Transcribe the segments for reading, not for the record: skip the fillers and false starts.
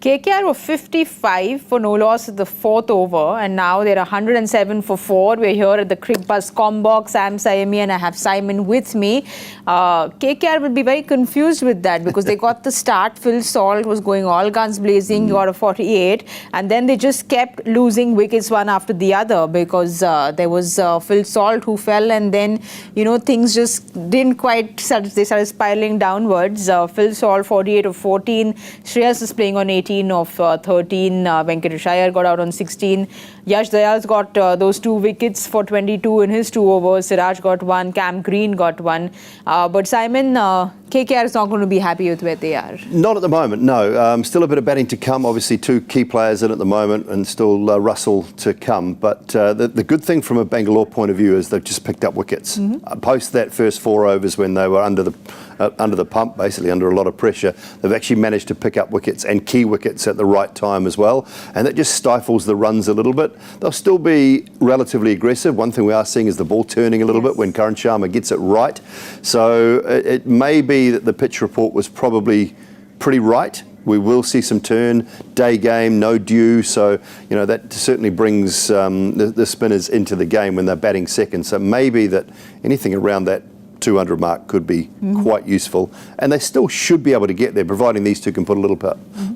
KKR were 55 for no loss at the fourth over, and now they're 107 for 4. We're here at the Crickbuzz Combox. I'm Sayemi and I have Simon with me. KKR will be very confused with that because they got the start. Phil Salt was going all guns blazing, got a 48, and then they just kept losing wickets one after the other because there was Phil Salt who fell, and then, you know, things just didn't quite, they started spiraling downwards. Phil Salt 48 of 14, Shreyas is playing on 18 of 13, Venkatesh Iyer got out on 16, Yash Dayal's got those 2 wickets for 22 in his 2 overs, Siraj got 1, Cam Green got 1, but Simon, KKR is not going to be happy with where they are. Not at the moment, no. Still a bit of batting to come, obviously 2 key players in at the moment and still Russell to come, but the good thing from a Bangalore point of view is they've just picked up wickets. Post that first 4 overs when they were under the pump, basically under a lot of pressure, they've actually managed to pick up wickets and key wickets at the right time as well, and that just stifles the runs a little bit. They'll still be relatively aggressive. One thing we are seeing is the ball turning a little bit when Karan Sharma gets it right, so it may be that the pitch report was probably pretty right. We will see some turn, day game, no dew, so you know that certainly brings the spinners into the game when they're batting second, so maybe that anything around that 200 mark could be quite useful, and they still should be able to get there providing these two can put a little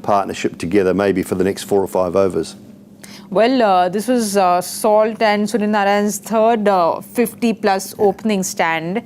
partnership together maybe for the next 4 or 5 overs. Well, this was Salt and Sunil Narayan's third 50-plus opening stand.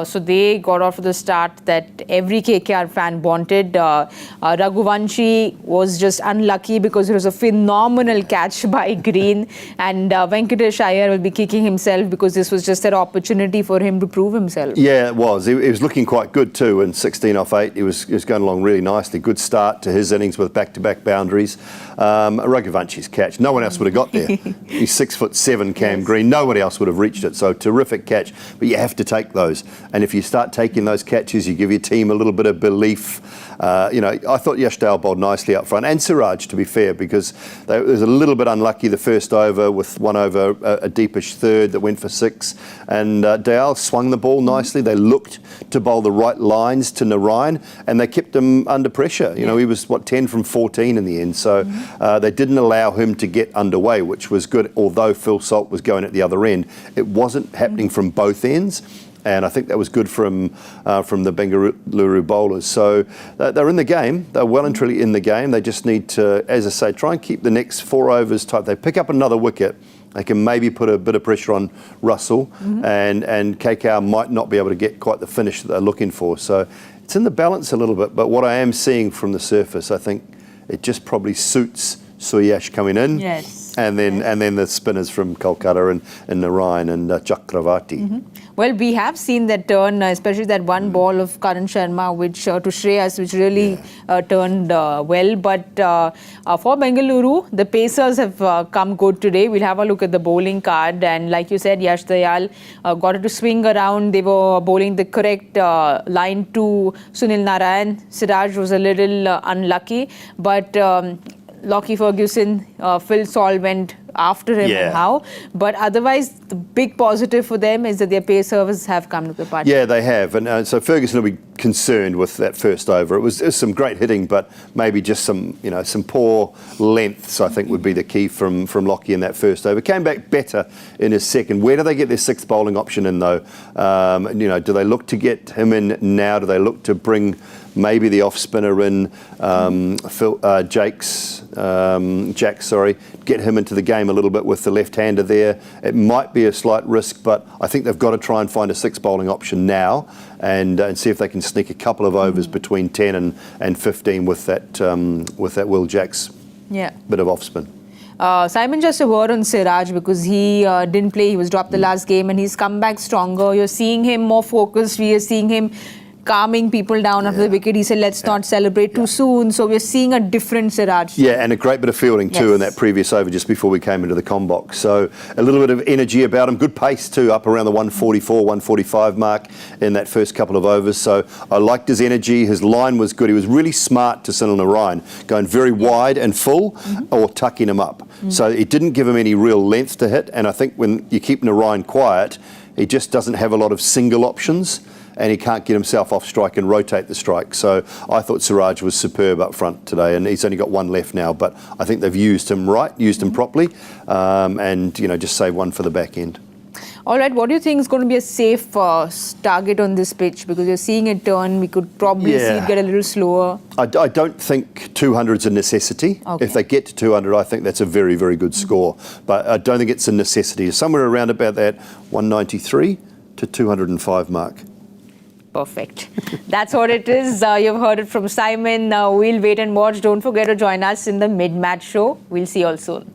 So they got off to the start that every KKR fan wanted. Raghuvanshi was just unlucky because it was a phenomenal catch by Green. And Venkatesh Iyer will be kicking himself because this was just an opportunity for him to prove himself. Yeah, it was. He was looking quite good too in 16 off 8. He was going along really nicely. Good start to his innings with back-to-back boundaries. Raghuvanshi's catch. No one else would have got there. He's 6'7", Cam Green. Nobody else would have reached it. So terrific catch. But you have to take those. And if you start taking those catches, you give your team a little bit of belief. You know, I thought Yash Dayal bowled nicely up front, and Siraj, to be fair, because they was a little bit unlucky the first over with 1 over a deepish third that went for 6. And Dayal swung the ball nicely. They looked to bowl the right lines to Narayan, and they kept him under pressure. You know, he was, 10 from 14 in the end. So they didn't allow him to get underway, which was good, although Phil Salt was going at the other end. It wasn't happening from both ends. And I think that was good from the Bengaluru bowlers. So they're in the game. They're well and truly in the game. They just need to, as I say, try and keep the next 4 overs tight. They pick up another wicket, they can maybe put a bit of pressure on Russell, and KKR might not be able to get quite the finish that they're looking for. So it's in the balance a little bit. But what I am seeing from the surface, I think it just probably suits Suyash coming in. Yes. And then the spinners from Kolkata and Narayan and Chakravarti. Well, we have seen that turn, especially that one ball of Karan Sharma, which to Shreyas, which really turned well. But for Bengaluru, the Pacers have come good today. We'll have a look at the bowling card. And like you said, Yash Dayal got it to swing around. They were bowling the correct line to Sunil Narayan. Siraj was a little unlucky. But Lockie Ferguson, Phil Salt went after him and how. But otherwise, the big positive for them is that their pace servers have come to the party. Yeah, they have. And so Ferguson will be concerned with that first over. It was some great hitting, but maybe just some poor lengths, I think, would be the key from Lockie in that first over. Came back better in his second. Where do they get their 6th bowling option in, though? Do they look to get him in now? Do they look to bring maybe the off spinner in, Jack, get him into the game a little bit with the left-hander there? It might be a slight risk, but I think they've got to try and find a 6th bowling option now and see if they can sneak a couple of overs between 10 and 15 with that Will Jacks bit of off-spin. Simon, just a word on Siraj because he didn't play. He was dropped the last game and he's come back stronger. You're seeing him more focused. We are seeing him calming people down after the wicket. He said, let's not celebrate too soon. So we're seeing a different Siraj. Yeah, and a great bit of fielding too in that previous over just before we came into the combox. So a little bit of energy about him. Good pace too, up around the 144, 145 mark in that first couple of overs. So I liked his energy. His line was good. He was really smart to Sunil Narayan, going very wide and full or tucking him up. So it didn't give him any real length to hit. And I think when you keep Narayan quiet, he just doesn't have a lot of single options. and he can't get himself off strike and rotate the strike. So I thought Siraj was superb up front today, and he's only got one left now, but I think they've used him right, used him properly, and just save one for the back end. All right, what do you think is going to be a safe target on this pitch? Because you're seeing it turn, we could probably see it get a little slower. I don't think 200 is a necessity. Okay. If they get to 200, I think that's a very, very good score. But I don't think it's a necessity. Somewhere around about that 193 to 205 mark. Perfect. That's what it is. You've heard it from Simon. We'll wait and watch. Don't forget to join us in the mid-match show. We'll see you all soon.